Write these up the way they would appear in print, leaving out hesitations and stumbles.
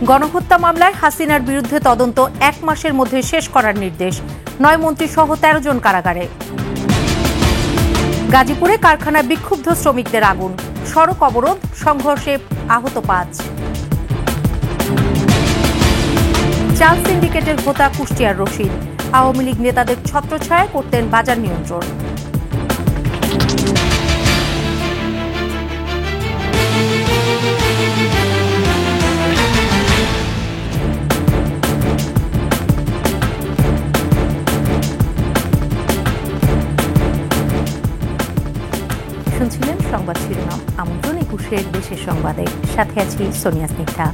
গণহত্যা মামলায় হাসিনার বিরুদ্ধে তদন্ত 1 মাসের মধ্যে শেষ করার নির্দেশ। 9 মন্ত্রী সহ 13 জন কারাগারে। গাজীপুরে কারখানায় বিক্ষুব্ধ শ্রমিকদের আগুন, সড়ক অবরোধ, সংঘর্ষে আহত 5। চাল সিন্ডিকেটের হোতা কুষ্টিয়ার রশিদ, আওয়ামী লীগ নেতাদের ছত্রছায়ায় করতেন বাজার নিয়ন্ত্রণ। শুনছিলেন সংবাদ শিরোনাম। আমন্ত্রণ 21 দেশের সংবাদে, সাথে আছি সোনিয়া স্নিগ্ধা।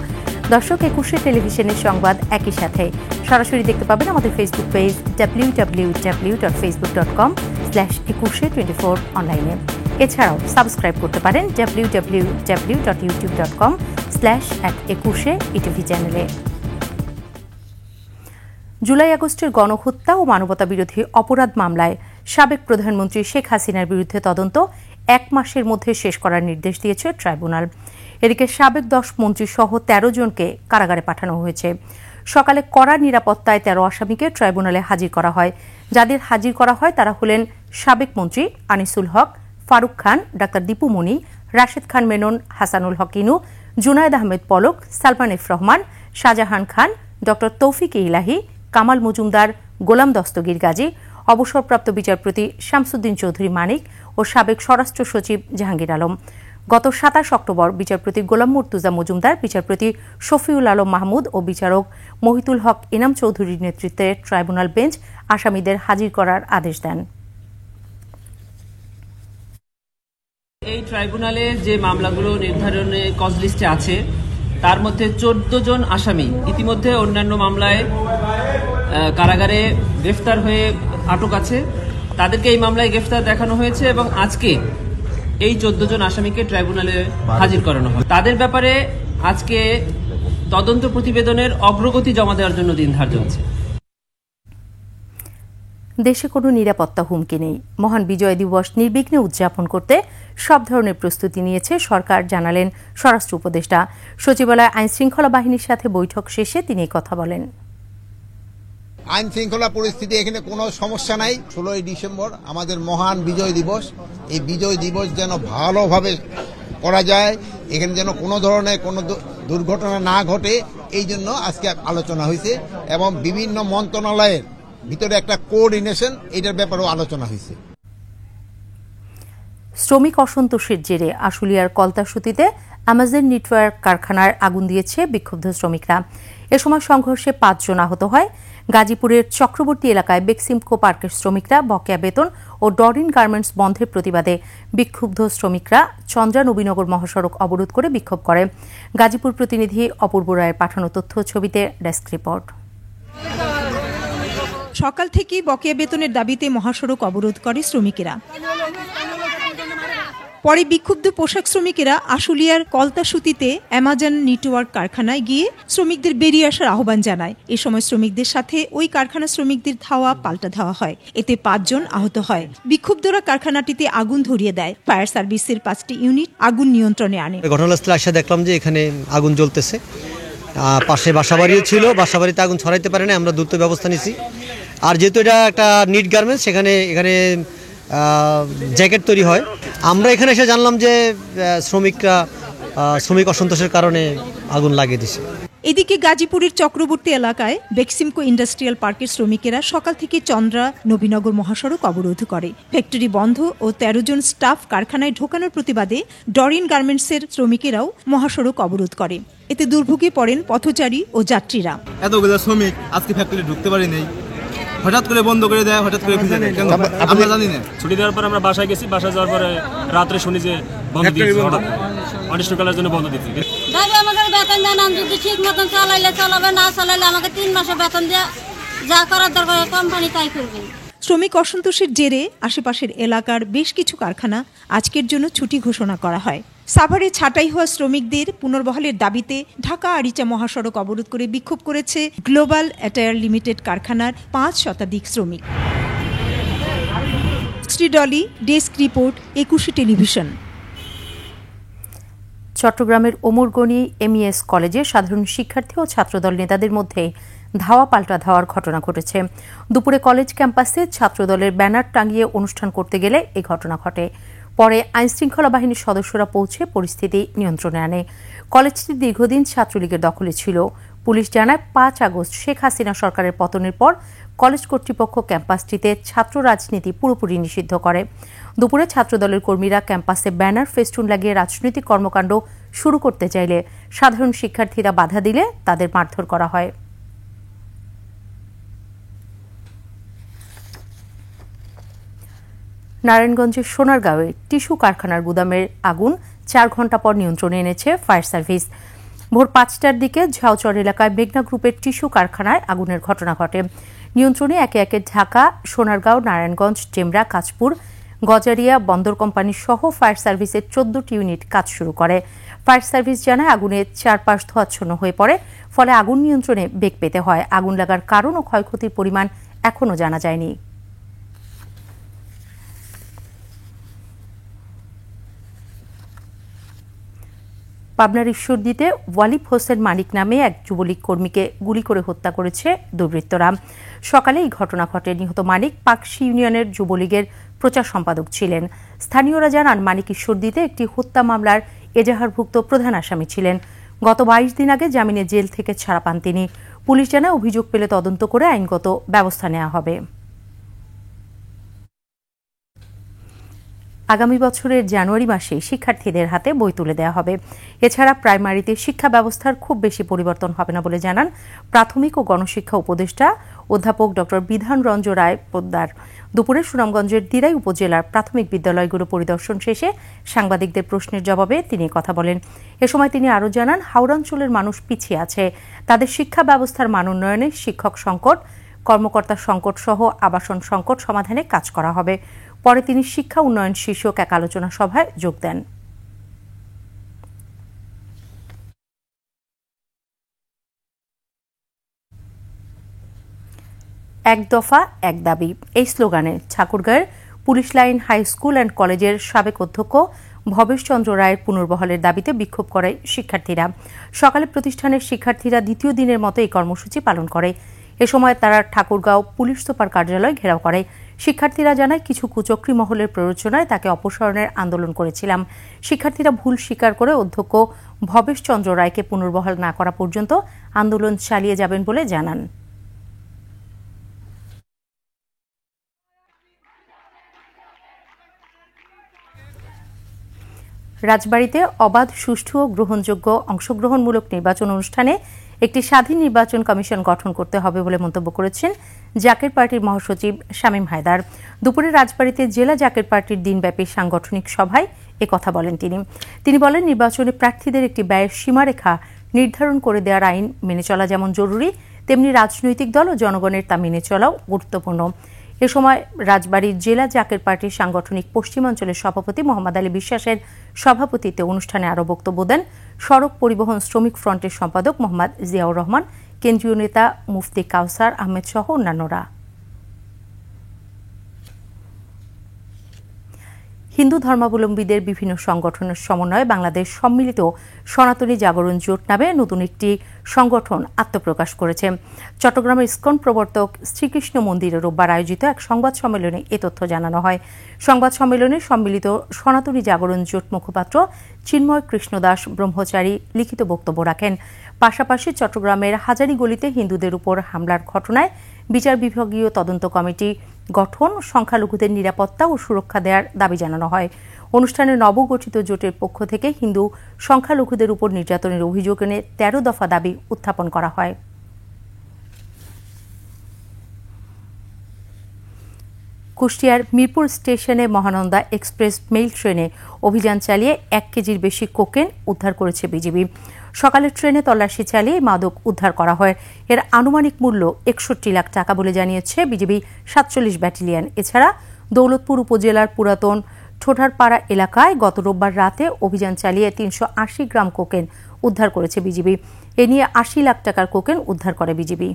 দর্শক, 21 টেলিভিশনের সংবাদ একই সাথে সরাসরি দেখতে পাবেন আমাদের ফেসবুক পেজ www.facebook.com/2124 অনলাইনে। এছাড়াও সাবস্ক্রাইব করতে পারেন www.youtube.com/@21 চ্যানেলে। জুলাই আগস্টের গণহত্যা ও মানবতা বিরোধী অপরাধ মামলায় সাবেক প্রধানমন্ত্রী শেখ হাসিনার বিরুদ্ধে তদন্ত 1 মাসের মধ্যে শেষ করার নির্দেশ দিয়েছে ট্রাইব্যুনাল। এদিকে সাবেক 10 মন্ত্রী সহ 13 জনকে কারাগারে পাঠানো হয়েছে। সকালে কড়া নিরাপত্তায় 13 আসামিকে ট্রাইব্যুনালে হাজির করা হয়। যাদের হাজির করা হয় তারা হলেন সাবেক মন্ত্রী আনিসুল হক, ফারুক খান, ডাক্তার দীপু মনি, রাশেদ খান মেনন, হাসানুল হক ইনু, জুনায়েদ আহমেদ পলক, সালমান এফ রহমান, শাহজাহান খান, ডক্টর তৌফিক ইলাহি, কামাল মজুমদার, গোলাম দস্তগীর গাজী, অবসরপ্রাপ্ত বিচারপতি শামসুদ্দিন চৌধুরী মানিক ও সাবেক স্বরাষ্ট্র সচিব জাহাঙ্গীর আলম। গত 27 অক্টোবর বিচারপতি গোলাম মুর্তুজা মজুমদার, বিচারপতি শফিউল আলম মাহমুদ ও বিচারক মহিতুল হক ইনাম চৌধুরীর নেতৃত্বে ট্রাইব্যুনাল বেঞ্চ আসামিদের হাজির করার আদেশ দেন। এই ট্রাইব্যুনালের যে মামলাগুলো নির্ধারণে কজ লিস্টে আছে তার মধ্যে 14 জন আসামি ইতিমধ্যে অন্যান্য মামলায় কারাগারে গ্রেফতার হয়ে আটক আছে। তাদেরকে এই মামলায় গ্রেফতার দেখানো হয়েছে এবং আজকে এই 14 জন আসামিকে ট্রাইব্যুনালে হাজির করানো হয়। তাদের ব্যাপারে আজকে তদন্ত প্রতিবেদনের অগ্রগতি জমা দেওয়ার জন্য দিন ধার্য হচ্ছে। দেশে কোনো নিরাপত্তা হুমকি নেই। মহান বিজয় দিবস নির্বিঘ্নে উদযাপন করতে সব ধরনের প্রস্তুতি নিয়েছে সরকার, জানালেন স্বরাষ্ট্র উপদেষ্টা। সচিবালয় আইন শৃঙ্খলা বাহিনীর সাথে বৈঠক শেষে তিনি কথা বলেন। আইন শৃঙ্খলা পরিস্থিতি এখানে কোনো সমস্যা নাই। 16ই ডিসেম্বর আমাদের মহান বিজয় দিবস। এই বিজয় দিবস যেন ভালোভাবে করা যায়, এখানে যেন কোনো ধরনের কোনো দুর্ঘটনা না ঘটে, এই জন্য আজকে আলোচনা হয়েছে এবং বিভিন্ন মন্ত্রণালয়ের ভিতরে একটা কোঅর্ডিনেশন, এটার ব্যাপারেও আলোচনা হয়েছে। শ্রমিক অসন্তোষের জেরে আশুলিয়ার কলতাসুতিতে অ্যামাজন নেটওয়ার্ক কারখানার আগুন দিয়েছে বিক্ষুব্ধ শ্রমিকরা। এ সময় সংঘর্ষে 5 জন আহত হয়। গাজীপুরের চক্রবর্তী এলাকায় বেক্সিমকো পার্কের শ্রমিকরা বকেয়া বেতন ও ডরিন গার্মেন্টস বন্ধের প্রতিবাদে বিক্ষুব্ধ শ্রমিকরা চন্দ্রা নবীনগর মহাসড়ক অবরোধ করে বিক্ষোভ করে। গাজীপুর প্রতিনিধি অপূর্ব রায়ের পাঠানো তথ্য ছবিতে ডেস্ক রিপোর্ট। সকাল থেকেই বকেয়া বেতনের দাবিতে মহাসড়ক অবরোধ করে শ্রমিকেরা। পরে বিক্ষুব্ধ পোশাক শ্রমিকেরা আশুলিয়ার কলতাসুতিতে অ্যামাজন নেটওয়ার্ক কারখানায় গিয়ে শ্রমিকদের বেরিয়ে আসার আহ্বান জানায়। এ সময় শ্রমিকদের সাথে ওই কারখানা শ্রমিকদের ধাওয়া পাল্টা ধাওয়া হয়। এতে 5 জন আহত হয়। বিক্ষুব্ধরা কারখানাটিতে আগুন ধরিয়ে দেয়। ফায়ার সার্ভিসের 5টি ইউনিট আগুন নিয়ন্ত্রণে আনে। ঘটনাস্থলে এসে দেখলাম যে এখানে আগুন জ্বলতেছে। পাশে বাসাবাড়িও ছিল, বাসাবাড়িতে আগুন ছড়াইতে পারে না, আমরা দ্রুত ব্যবস্থা নিছি। আর যেহেতু এটা একটা নিট গার্মেন্টস, এখানে জ্যাকেট তৈরি হয়। আমরা এখানে এসে জানলাম যে শ্রমিক অসন্তোষের কারণে আগুন লাগিয়ে দিছে। এদিকে গাজীপুরের চক্রবর্তী এলাকায় বেক্সিমকো ইন্ডাস্ট্রিয়াল পার্কের শ্রমিকেরা সকাল থেকে চন্দ্রা নবীনগর মহাসড়ক অবরোধ করে। ফ্যাক্টরি বন্ধ ও 13 জন স্টাফ কারখানায় ঢোকানোর প্রতিবাদে ডরিন গার্মেন্টসের শ্রমিকেরাও মহাসড়ক অবরোধ করে। এতে দুর্ভোগে পড়েন পথচারী ও যাত্রীরা। এতগুলো শ্রমিক আজকে ফ্যাক্টরি ঢুকতে পারি নাই, হঠাৎ করে বন্ধ করে দেয়, হঠাৎ করে খুলে দেয়, আমরা জানি না। ছুটি দেওয়ার পর আমরা বাসায় গেছি, বাসায় যাওয়ার পরে রাত্রে শুনি যে বন্ধ দিয়েছে, অনিষ্টকালের জন্য বন্ধ দিয়েছে। ভাবে আমাদের বেতন দেন, যদি ঠিক মতন চালাইলে চালাবে, না চালাইলে আমাকে 3 মাসে বেতন দিয়ে যা করার দরকার কোম্পানি তাই করবে। শ্রমিক অসন্তোষের জেরে আশেপাশের এলাকার বেশ কিছু কারখানা আজকের জন্য ছুটি ঘোষণা করা হয়। সাভারে ছাঁটাই হওয়া শ্রমিকদের পুনর্বহালের দাবিতে ঢাকা আরিচা মহাসড়ক অবরোধ করে বিক্ষোভ করেছে গ্লোবাল অ্যাটায়ার লিমিটেড কারখানার 5 শতাধিক শ্রমিক। শ্রীডলি, ডেস্ক রিপোর্ট, 21 টেলিভিশন। চট্টগ্রামের ওমরগনি এমইএস কলেজে সাধারণ শিক্ষার্থী ও ছাত্রদল নেতাদের মধ্যে ধাওয়া পাল্টা ধাওয়ার ঘটনা ঘটেছে। দুপুরে কলেজ ক্যাম্পাসে ছাত্রদলের ব্যানার টাঙিয়ে অনুষ্ঠান করতে গেলে এই ঘটনা ঘটে। পরে আইনশৃঙ্খলা বাহিনীর সদস্যরা পৌঁছে পরিস্থিতি নিয়ন্ত্রণে আনে। কলেজটি দীর্ঘদিন ছাত্রলীগের দখলে ছিল। পুলিশ জানায় ৫ আগস্ট শেখ হাসিনা সরকারের পতনের পর কলেজ কর্তৃপক্ষ ক্যাম্পাসটিতে ছাত্র রাজনীতি পুরোপুরি নিষিদ্ধ করে। দুপুরে ছাত্রদলের কর্মীরা ক্যাম্পাসে ব্যানার ফেস্টুন লাগিয়ে রাজনৈতিক কর্মকাণ্ড শুরু করতে চাইলে সাধারণ শিক্ষার্থীরা বাধা দিলে তাদের মারধর করা হয়। নারায়ণগঞ্জের সোনারগাঁওয়ে টিস্যু কারখানার গুদামের আগুন ৪ ঘণ্টা পর নিয়ন্ত্রণে এনেছে ফায়ার সার্ভিস। ভোর ৫টার দিকে ঝাউচর এলাকায় মেঘনা গ্রুপের টিস্যু কারখানায় আগুনের ঘটনা ঘটে। নিয়ন্ত্রণে একে একে ঢাকা, সোনারগাঁও, নারায়ণগঞ্জ, ডেমরা, কাঁচপুর, গজারিয়া, বন্দর কোম্পানি সহ ফায়ার সার্ভিসের ১৪টি ইউনিট কাজ শুরু করে। ফায়ার সার্ভিস জানায় আগুনের চারপাশ ধোঁয়াচ্ছন্ন হয়ে পড়ে, ফলে আগুন নিয়ন্ত্রণে বেগ পেতে হয়। আগুন লাগার কারণ ও ক্ষয়ক্ষতির পরিমাণ এখনও জানা যায়নি। পাবনার ঈশ্বরদীতে ওয়ালিফ হোসেন মানিক নামে এক যুবলীগ কর্মীকে গুলি করে হত্যা করেছে দুর্বৃত্তরা। সকালে এই ঘটনা ঘটে। নিহত মানিক পাকশি ইউনিয়নের যুবলীগের প্রচার সম্পাদক ছিলেন। স্থানীয়রা জানান মানিক ঈশ্বরদীতে একটি হত্যা মামলার এজাহারভুক্ত প্রধান আসামি ছিলেন। গত ২২ দিন আগে জামিনে জেল থেকে ছাড়া পান তিনি। পুলিশ জানায় অভিযোগ পেলে তদন্ত করে আইনগত ব্যবস্থা নেওয়া হবে। আগামী বছরের জানুয়ারি মাসে শিক্ষার্থীদের হাতে বই তুলে দেওয়া হবে। এছাড়া প্রাইমারিতে শিক্ষা ব্যবস্থার খুব বেশি পরিবর্তন হবে না বলে জানান প্রাথমিক ও গণশিক্ষা উপদেষ্টা অধ্যাপক ড বিধান রঞ্জন রায় পোদ্দার। দুপুরে সুনামগঞ্জের দিরাই উপজেলার প্রাথমিক বিদ্যালয়গুলো পরিদর্শন শেষে সাংবাদিকদের প্রশ্নের জবাবে তিনি কথা বলেন। এ সময় তিনি আরও জানান, হাওড়াঞ্চলের মানুষ পিছিয়ে আছে। তাদের শিক্ষা ব্যবস্থার মান উন্নয়নে শিক্ষক সংকট, কর্মকর্তা সংকট সহ আবাসন সংকট সমাধানে কাজ করা হবে। পরে তিনি শিক্ষা উন্নয়ন শীর্ষক এক আলোচনা সভায় যোগ দেন। এক দফা এক দাবি এই স্লোগানে ঠাকুরগাঁয়ের police line high school and কলেজের সাবেক অধ্যক্ষ ভবেশ চন্দ্র রায়ের পুনর্বহালের দাবিতে বিক্ষোভ করে শিক্ষার্থীরা। সকালে প্রতিষ্ঠানের শিক্ষার্থীরা দ্বিতীয় দিনের মতো এই কর্মসূচি পালন করে। এ সময় তারা ঠাকুরগাঁও পুলিশ সুপার কার্যালয় ঘেরাও করে। শিক্ষার্থীরা জানায়, কিছু কুচক্রী মহলের প্ররোচনায় তাকে অপসারণের আন্দোলন করেছিলাম। শিক্ষার্থীরা ভুল স্বীকার করে অধ্যক্ষ ভবেশ চন্দ্র রায়কে পুনর্বহাল না করা পর্যন্ত আন্দোলন চালিয়ে যাবেন বলে জানান। রাজবাড়ীতে অবাধ, সুষ্ঠু ও গ্রহণযোগ্য অংশগ্রহণমূলক নির্বাচন অনুষ্ঠানে একটি স্বাধীন নির্বাচন কমিশন গঠন করতে হবে বলে মন্তব্য করেছেন জাকের পার্টির মহাসচিব শামীম হায়দার। দুপুরে রাজবাড়ীতে জেলা জাকের পার্টির দিনব্যাপী সাংগঠনিক সভায় একথা বলেন তিনি বলেন, নির্বাচনে প্রার্থীদের একটি ব্যয়ের সীমারেখা নির্ধারণ করে দেওয়ার আইন মেনে চলা যেমন জরুরি, তেমনি রাজনৈতিক দল ও জনগণের তা মেনে চলাও গুরুত্বপূর্ণ। এ সময় রাজবাড়ীর জেলা জাকের পার্টির সাংগঠনিক পশ্চিমাঞ্চলের সভাপতি মোহাম্মদ আলী বিশ্বাসের সভাপতিত্বে অনুষ্ঠানে আরও বক্তব্য দেন সড়ক পরিবহন শ্রমিক ফ্রন্টের সম্পাদক মোহাম্মদ জিয়াউর রহমান, কেন্দ্রীয় নেতা মুফতি কাউসার আহমেদ সহ অন্যান্যরা। হিন্দু ধর্মাবলম্বীদের বিভিন্ন সংগঠনের সমন্বয়ে বাংলাদেশ সম্মিলিত সনাতনী জাগরণ জোট নামে নতুন একটি সংগঠন আত্মপ্রকাশ করেছে। চট্টগ্রামের ইসকন প্রবর্তক শ্রীকৃষ্ণ মন্দিরে রোববার আয়োজিত এক সংবাদ সম্মেলনে এ তথ্য জানানো হয়। সংবাদ সম্মেলনে সম্মিলিত সনাতনী জাগরণ জোট মুখপাত্র চিন্ময় কৃষ্ণদাস ব্রহ্মচারী লিখিত বক্তব্য রাখেন। পাশাপাশি চট্টগ্রামের হাজারীগলিতে হিন্দুদের উপর হামলার ঘটনায় বিচার বিভাগীয় তদন্ত কমিটি গঠন, সংখ্যালঘুদের নিরাপত্তা ও সুরক্ষা দেওয়ার দাবি জানানো হয়। অনুষ্ঠানে নবগঠিত জোটের পক্ষ থেকে হিন্দু সংখ্যালঘুদের উপর নির্যাতনের অভিযোগ এনে ১৩ দফা দাবি উত্থাপন করা হয়। কুষ্টিয়ার মিরপুর স্টেশনে মহানন্দা এক্সপ্রেস মেইল ট্রেনে অভিযান চালিয়ে ১ কেজির বেশি কোকেন উদ্ধার করেছে বিজিবি। সকালে ট্রেনে তল্লাশি চালিয়ে মাদক উদ্ধার করা হয়। এর আনুমানিক মূল্য ৬১ লাখ টাকা বলে জানিয়েছে বিজিবি ৪৭ ব্যাটালিয়ন। এছাড়া দৌলতপুর উপজেলার পুরাতন ঠোঁটারপাড়া এলাকায় গত রোববার রাতে অভিযান চালিয়ে ৩৮০ গ্রাম কোকেন উদ্ধার করেছে বিজিবি। এ নিয়ে ৮০ লাখ টাকার কোকেন উদ্ধার করে বিজিবি।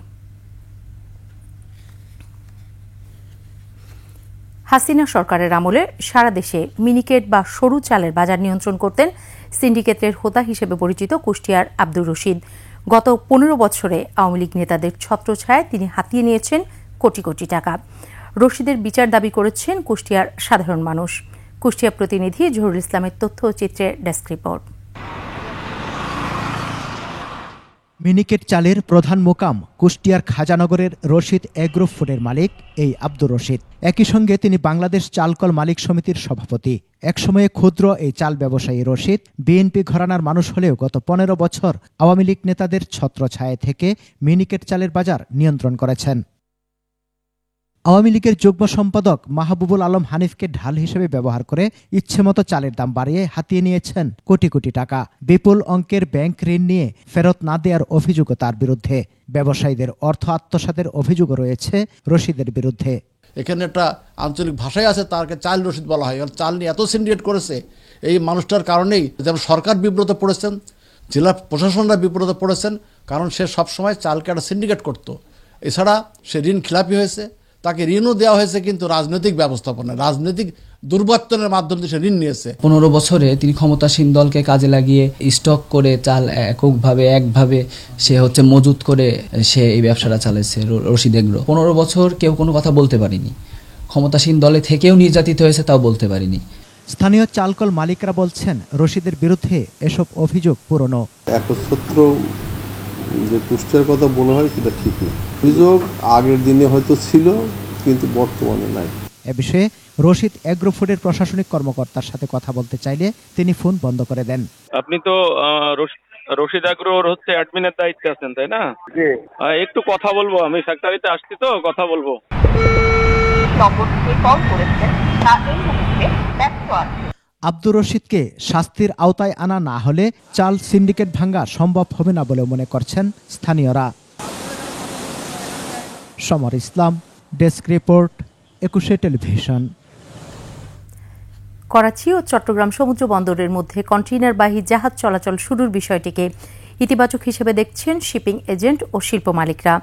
হাসিনা সরকারের আমলে সারা দেশে মিনিকেট বা সরু চালের বাজার নিয়ন্ত্রণ করতেন সিন্ডিকেটের হোতা হিসেবে পরিচিত কুষ্টিয়ার আব্দুর রশিদ। গত 15 বছরে আওয়ামী লীগ নেতাদের ছত্রছায়ায় তিনি হাতিয়ে নিয়েছেন কোটি কোটি টাকা। রশিদের বিচার দাবি করেছেন কুষ্টিয়ার সাধারণ মানুষ। কুষ্টিয়া প্রতিনিধি জহুরুল ইসলামের তথ্যচিত্রে ডেস্ক রিপোর্ট। মিনিকেট চালের প্রধান মোকাম কুষ্টিয়ার খাজানগরের রশিদ এগ্রো ফুডের মালিক এই আব্দুর রশিদ। একই সঙ্গে তিনি বাংলাদেশ চালকল মালিক সমিতির সভাপতি। একসময়ে ক্ষুদ্র এই চাল ব্যবসায়ী রশিদ বিএনপি ঘরানার মানুষ হলেও গত 15 বছর আওয়ামী লীগ নেতাদের ছত্রছায়া থেকে মিনিকেট চালের বাজার নিয়ন্ত্রণ করেছেন। আওয়ামী লীগের যুগ্ম সম্পাদক মাহবুবুল আলম হানিফকে ঢাল হিসেবে ব্যবহার করে ইচ্ছেমতো চালের দাম বাড়িয়ে হাতিয়ে নিয়েছেন কোটি কোটি টাকা। বিপুল অঙ্কের ব্যাংক ঋণ নিয়ে ফেরত না দেওয়ার অভিযোগও তার বিরুদ্ধে। ব্যবসায়ীদের অর্থ আত্মসাতের অভিযোগও রয়েছে রশিদের বিরুদ্ধে। এখানে একটা আঞ্চলিক ভাষায় আছে, তারকে চাল রশিদ বলা হয়। চাল নিয়ে এত সিন্ডিকেট করেছে এই মানুষটার কারণেই, যেমন সরকার বিব্রত পড়েছেন, জেলা প্রশাসনরা বিব্রত পড়েছেন, কারণ সে সবসময় চালকে একটা সিন্ডিকেট করত। এছাড়া সে ঋণ খিলাপি হয়েছে, তাকে ঋণও দেওয়া হয়েছে কিন্তু রাজনৈতিক ব্যবস্থাপনা, রাজনৈতিক দুর্বর্তনের মাধ্যমে সে ঋণ নিয়েছে। 15 বছরে তিনি ক্ষমতাসীন দলকে কাজে লাগিয়ে স্টক করে চাল একভাবে সে মজুত করে সে এই ব্যবসাটা চালাচ্ছে রশিদ এগ্রো। 15 বছর কেউ কোনো কথা বলতে পারেনি, ক্ষমতাসীন দলে থেকেও নির্যাতিত হয়েছে তাও বলতে পারিনি। স্থানীয় চালকল মালিকরা বলছেন রশিদের বিরুদ্ধে এসব অভিযোগ পুরনো। একচ্ছত্র যে কুষ্টিয়ার কথা বলা হয় সেটা ঠিক না। অভিযোগ আগের দিনে হয়তো ছিল কিন্তু বর্তমানে নাই। এ বিষয়ে রশিদ এগ্রো ফুডের প্রশাসনিক কর্মকর্তার সাথে কথা বলতে চাইলে তিনি ফোন বন্ধ করে দেন। আপনি তো রশিদ এগ্রোর অ্যাডমিনের দায়িত্বে আছেন, তাই না? একটু কথা বলবো, আমি ফ্যাক্টরিতে আসছি তো, কথা বলবো। আব্দুর রশিদকে শাস্তির আওতায় আনা না হলে চাল সিন্ডিকেট ভাঙ্গা সম্ভব হবে না বলে মনে করছেন স্থানীয়রা। সমর ইসলাম, ডেস্ক রিপোর্ট, 21 টেলিভিশন। করাচি ও চট্টগ্রাম সমুদ্র বন্দরের মধ্যে কন্টেইনারবাহী জাহাজ চলাচল শুরুর বিষয়টিকে ইতিবাচক হিসেবে দেখছেন শিপিং এজেন্ট ও শিল্প মালিকরা।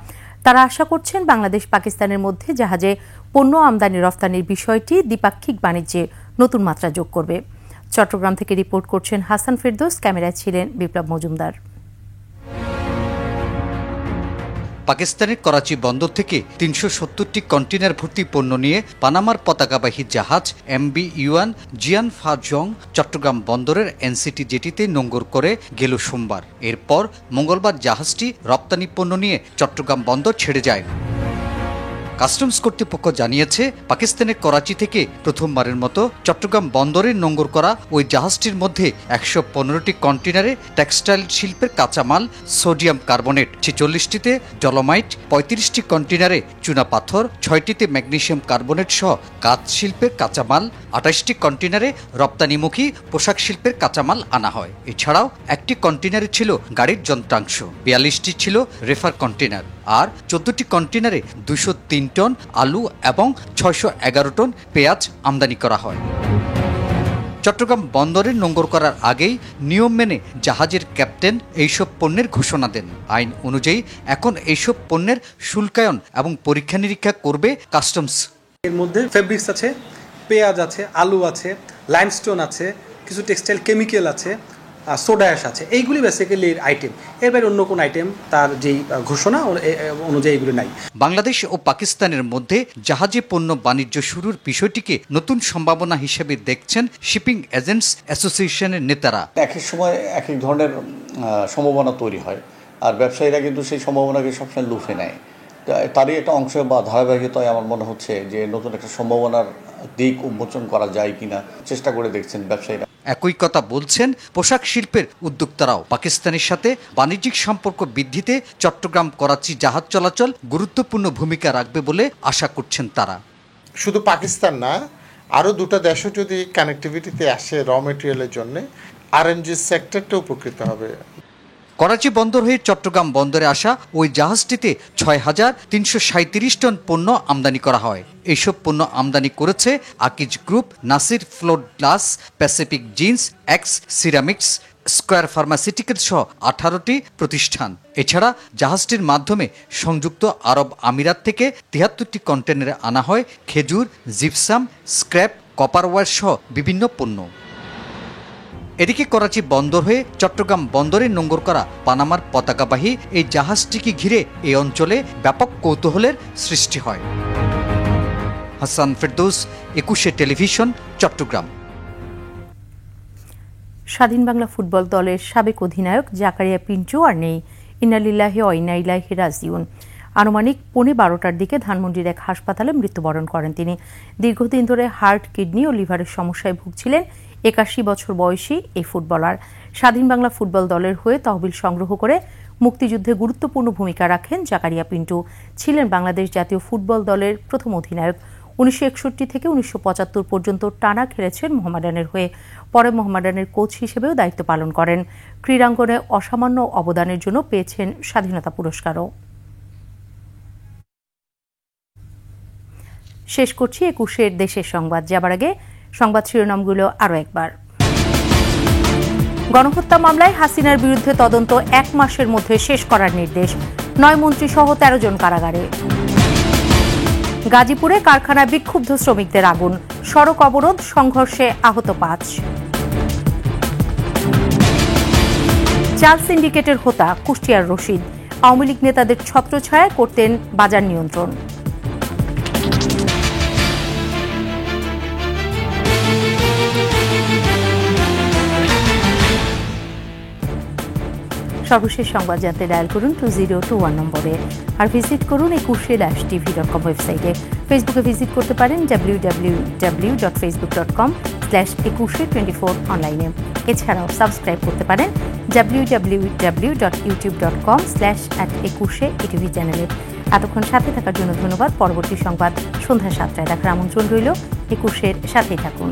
তারা আশা করছেন বাংলাদেশ পাকিস্তানের মধ্যে জাহাজে পণ্য আমদানি রফতানির বিষয়টি দ্বিপাক্ষিক বাণিজ্যে নতুন মাত্রা যোগ করবে। চট্টগ্রাম থেকে রিপোর্ট করছেন হাসান ফেরদৌস, ক্যামেরায় ছিলেন বিপ্লব মজুমদার। পাকিস্তানের করাচি বন্দর থেকে 370টি কন্টেইনার ভর্তি পণ্য নিয়ে পানামার পতাকাবাহী জাহাজ MV ইউয়ান জিয়ান ফা জং চট্টগ্রাম বন্দরের NCT জেটিতে নোঙর করে গেল সোমবার। এরপর মঙ্গলবার জাহাজটি রপ্তানি পণ্য নিয়ে চট্টগ্রাম বন্দর ছেড়ে যায়। কাস্টমস কর্তৃপক্ষ জানিয়েছে, পাকিস্তানের করাচি থেকে প্রথমবারের মতো চট্টগ্রাম বন্দরে নোঙর করা ওই জাহাজটির মধ্যে 115টি কন্টেইনারে টেক্সটাইল শিল্পের কাঁচামাল সোডিয়াম কার্বনেট, 46টিতে ডলোমাইট, 35টি কন্টেইনারে চুনাপাথর, 6টিতে ম্যাগনেসিয়াম কার্বনেট সহ কাঁচ শিল্পের কাঁচামাল, 28টি কন্টেইনারে রপ্তানিমুখী পোশাক শিল্পের কাঁচামাল আনা হয়। এছাড়াও একটি কন্টেইনারে ছিল গাড়ির যন্ত্রাংশ, 42টি ছিল রেফার কন্টেইনার, আর 14টি কন্টেইনারে 203 টন আলু এবং 611 টন পেঁয়াজ আমদানি করা হয়। চট্টগ্রাম বন্দরে নোঙর করার আগেই নিয়ম মেনে জাহাজের ক্যাপ্টেন এইসব পণ্যের ঘোষণা দেন। আইন অনুযায়ী এখন এইসব পণ্যের শুল্কায়ন এবং পরীক্ষা নিরীক্ষা করবে কাস্টমস। এর মধ্যে ফেব্রিক্স আছে, পেঁয়াজ আছে, আলু আছে, লাইমস্টোন আছে, কিছু টেক্সটাইল কেমিক্যাল আছে, সোডা অ্যাশ আছে। এইগুলি বেসিক্যালি আইটেম। এর বাইরে অন্য কোন আইটেম তার যেই ঘোষণা অনুযায়ী এগুলো নাই। বাংলাদেশ ও পাকিস্তানের মধ্যে জাহাজে পণ্য বাণিজ্য শুরুর বিষয়টিকে নতুন সম্ভাবনা হিসেবে দেখছেন শিপিং এজেন্টস অ্যাসোসিয়েশনের নেতারা। এক এক সময় এক এক ধরনের সম্ভাবনা তৈরি হয়, আর ব্যবসায়ীরা কিন্তু সেই সম্ভাবনাকে সবসময় লুফে নেয়। তারই একটা অংশ বা ধারাবাহিকতায় আমার মনে হচ্ছে যে নতুন একটা সম্ভাবনার দিক উন্মোচন করা যায় কিনা চেষ্টা করে দেখছেন ব্যবসায়ীরা। একই কথা বলছেন পোশাক শিল্পের উদ্যোক্তারাও। পাকিস্তানের সাথে বাণিজ্যিক সম্পর্ক বৃদ্ধিতে চট্টগ্রাম করাচি জাহাজ চলাচল গুরুত্বপূর্ণ ভূমিকা রাখবে বলে আশা করছেন তারা। শুধু পাকিস্তান না, আরও দুটো দেশও যদি কানেক্টিভিটিতে আসে র মেটেরিয়ালের জন্য, RMG সেক্টরটা উপকৃত হবে। করাচি বন্দর হয়ে চট্টগ্রাম বন্দরে আসা ওই জাহাজটিতে 6,337 টন পণ্য আমদানি করা হয়। এইসব পণ্য আমদানি করেছে Akij group, Nasir floor glass, Pacific jeans, x ceramics, square pharmaceuticals সহ 18টি প্রতিষ্ঠান। এছাড়া জাহাজটির মাধ্যমে সংযুক্ত আরব আমিরাত থেকে 73টি কন্টেনারে আনা হয় খেজুর, জিপসাম, স্ক্র্যাপ, কপার ওয়্যার সহ বিভিন্ন পণ্য। এদিকে করাচি বন্দর হয়ে চট্টগ্রাম বন্দরে নোঙর করা পানামার পতাকাবাহী এই জাহাজটিকে ঘিরে এই অঞ্চলে ব্যাপক কৌতূহলের সৃষ্টি হয়। হাসান ফেরদৌস, 21 টেলিভিশন, চট্টগ্রাম। স্বাধীন বাংলা ফুটবল দলের সাবেক অধিনায়ক জাকারিয়া পিন্টু আর নেই। ইন্না লিল্লাহি ওয়া ইন্না ইলাইহি রাজিউন। আনুমানিক 12:15টার দিকে ধানমন্ডির এক হাসপাতালে মৃত্যুবরণ করেন তিনি। দীর্ঘদিন ধরে হার্ট, কিডনি ও লিভারের সমস্যায় ভুগছিলেন 81 বছর বয়সী এই ফুটবলার। স্বাধীন বাংলা ফুটবল দলের হয়ে তহবিল সংগ্রহ করে মুক্তিযুদ্ধে গুরুত্বপূর্ণ ভূমিকা রাখেন জাকারিয়া পিন্টু। ছিলেন বাংলাদেশ জাতীয় ফুটবল দলের প্রথম অধিনায়ক। 1961 থেকে 1975 পর্যন্ত টানা খেলেছেন মোহামেডানের হয়ে। পরে মোহামেডানের কোচ হিসেবেও দায়িত্ব পালন করেন। ক্রীড়াঙ্গনে অসামান্য অবদানের জন্য পেয়েছেন স্বাধীনতা পুরস্কারও। শেষ করছি 21 দেশের সংবাদ। যাবার আগে সংবাদ শিরোনামগুলো আরও একবার। গণহত্যা মামলায় হাসিনার বিরুদ্ধে তদন্ত 1 মাসের মধ্যে শেষ করার নির্দেশ। 9 মন্ত্রী সহ 13 জন কারাগারে। গাজীপুরে কারখানায় বিক্ষুব্ধ শ্রমিকদের আগুন, সড়ক অবরোধ, সংঘর্ষে আহত 5। চাল সিন্ডিকেটের হোতা কুষ্টিয়ার রশিদ, আওয়ামী লীগ নেতাদের ছত্রছায়ায় করতেন বাজার নিয়ন্ত্রণ। সর্বশেষ সংবাদ জানতে ডায়াল করুন 2021 নম্বরে, আর ভিজিট করুন 21-tv.com ওয়েবসাইটে। ফেসবুকে ভিজিট করতে পারেন www.facebook.com/2124 অনলাইনে। এছাড়াও সাবস্ক্রাইব করতে পারেন www.youtube.com/@21etv চ্যানেলে। এতক্ষণ সাথে থাকার জন্য ধন্যবাদ। পরবর্তী সংবাদ সন্ধ্যা 7টায় দেখার আমন্ত্রণ রইল। 21-এর সাথেই থাকুন।